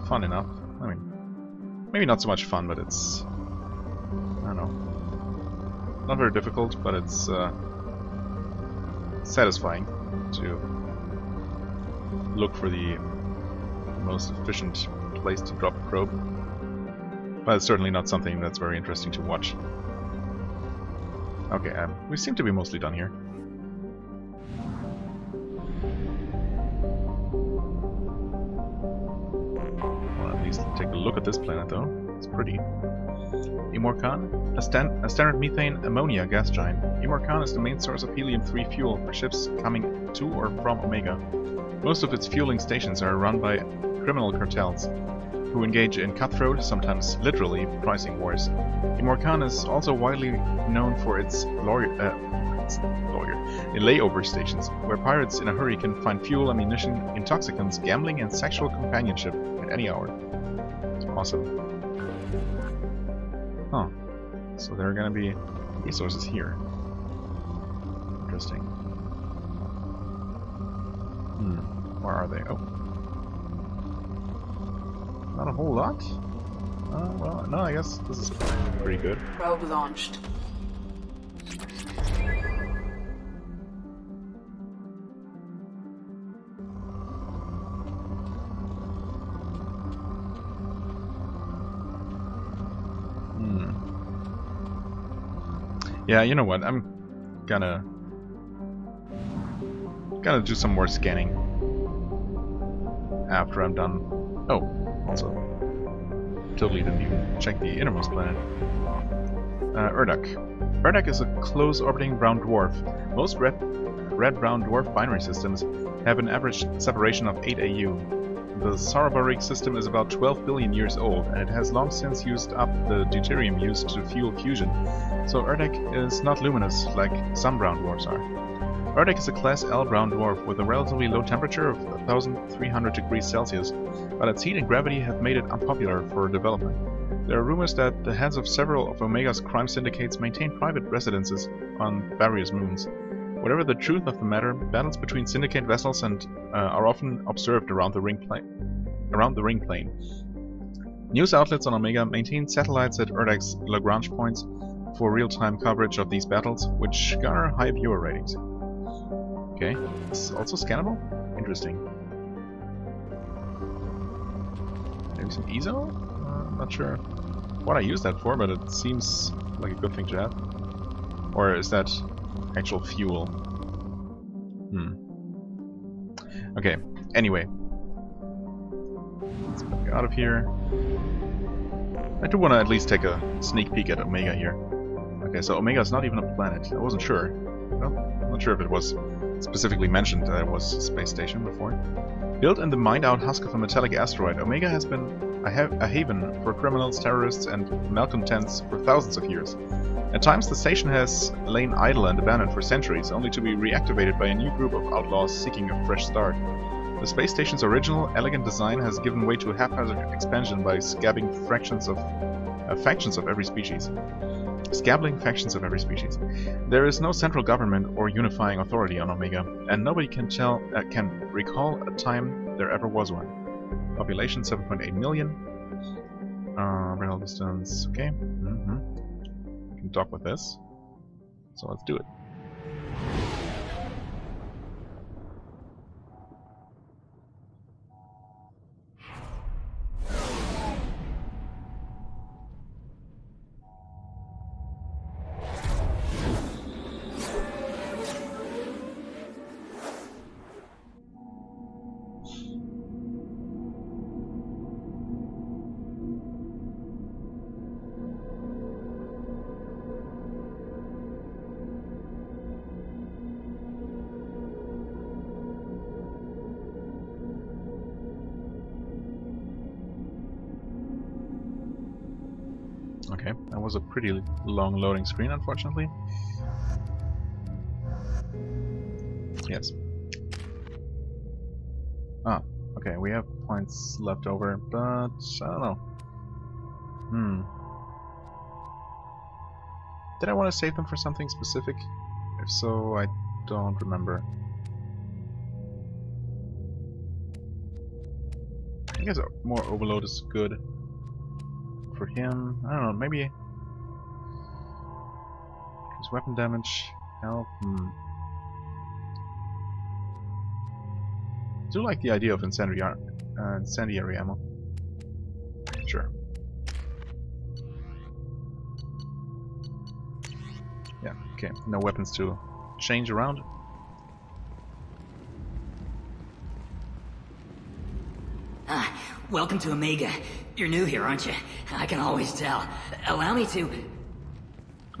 fun enough. I mean, maybe not so much fun, but it's, I don't know, not very difficult, but it's satisfying to look for the most efficient place to drop a probe. But it's certainly not something that's very interesting to watch. Okay, we seem to be mostly done here. Well, at least take a look at this planet, though. It's pretty. Imorkan, a standard methane ammonia gas giant. Imorkan is the main source of helium-3 fuel for ships coming to or from Omega. Most of its fueling stations are run by criminal cartels, who engage in cutthroat, sometimes literally, pricing wars. Imorkan is also widely known for its layover stations, where pirates in a hurry can find fuel, ammunition, intoxicants, gambling, and sexual companionship at any hour. Awesome. Huh. So there are gonna be resources here. Interesting. Where are they? Oh. Not a whole lot? Well, no, I guess this is pretty good. Probe launched. Yeah, you know what? I'm gonna do some more scanning after I'm done. Oh, also, totally didn't even check the innermost planet. Urdak. Urdak is a close orbiting brown dwarf. Most red-brown dwarf binary systems have an average separation of 8 AU. The Saurabaric system is about 12 billion years old, and it has long since used up the deuterium used to fuel fusion, so Urdak is not luminous like some brown dwarfs are. Urdak is a Class L brown dwarf with a relatively low temperature of 1,300 degrees Celsius, but its heat and gravity have made it unpopular for development. There are rumors that the heads of several of Omega's crime syndicates maintain private residences on various moons. Whatever the truth of the matter, battles between syndicate vessels are often observed around the ring plane. News outlets on Omega maintain satellites at Urdak's Lagrange points for real-time coverage of these battles, which garner high viewer ratings. Okay, it's also scannable? Interesting. Maybe some ESO? I'm not sure what I use that for, but it seems like a good thing to have. Or is that actual fuel? Okay, anyway. Let's get out of here. I do want to at least take a sneak peek at Omega here. Okay, so Omega is not even a planet. I wasn't sure. Well, I'm not sure if it was specifically mentioned that it was a space station before. Built in the mined-out husk of a metallic asteroid, Omega has been a haven for criminals, terrorists, and malcontents for thousands of years. At times, the station has lain idle and abandoned for centuries, only to be reactivated by a new group of outlaws seeking a fresh start. The space station's original, elegant design has given way to haphazard expansion by scabbing factions of every species. There is no central government or unifying authority on Omega, and nobody can recall a time there ever was one. Population 7.8 million. Real distance. Okay. We can dock with this. So let's do it. Okay, that was a pretty long loading screen, unfortunately. Yes. Ah, okay, we have points left over, but I don't know. Did I want to save them for something specific? If so, I don't remember. I guess more overload is good for him. I don't know, maybe his weapon damage help. I do like the idea of incendiary ammo. Sure. Yeah, okay. No weapons to change around. Welcome to Omega. You're new here, aren't you? I can always tell. Allow me to...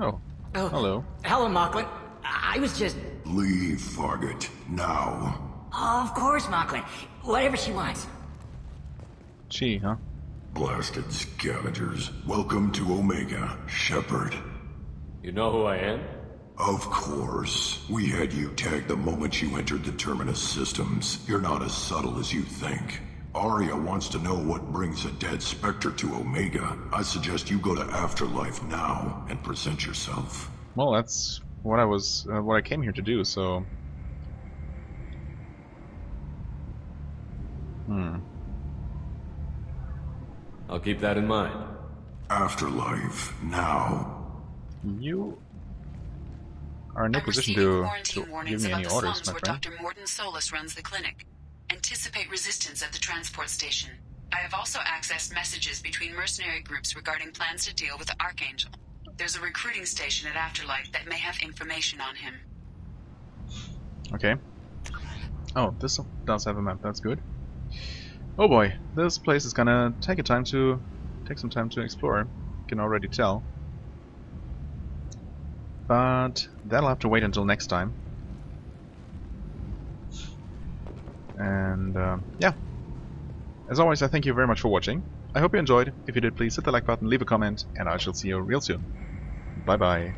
Oh, hello. Hello, Mocklin. I was just... Leave, Fargate. Now. Of course, Mocklin. Whatever she wants. She, huh? Blasted scavengers. Welcome to Omega, Shepard. You know who I am? Of course. We had you tagged the moment you entered the Terminus systems. You're not as subtle as you think. Arya wants to know what brings a dead Spectre to Omega. I suggest you go to Afterlife now and present yourself. Well, that's what I came here to do, so... I'll keep that in mind. Afterlife, now. You are in no position to give me any orders, my friend. Dr. Morton Solus runs the clinic. Anticipate resistance at the transport station. I have also accessed messages between mercenary groups regarding plans to deal with the Archangel. There's a recruiting station at Afterlife that may have information on him. Okay. Oh, this does have a map, that's good. Oh boy, this place is gonna take some time to explore. You can already tell. But that'll have to wait until next time. And yeah, as always, I thank you very much for watching. I hope you enjoyed. If you did, please hit the like button, leave a comment, and I shall see you real soon. Bye bye.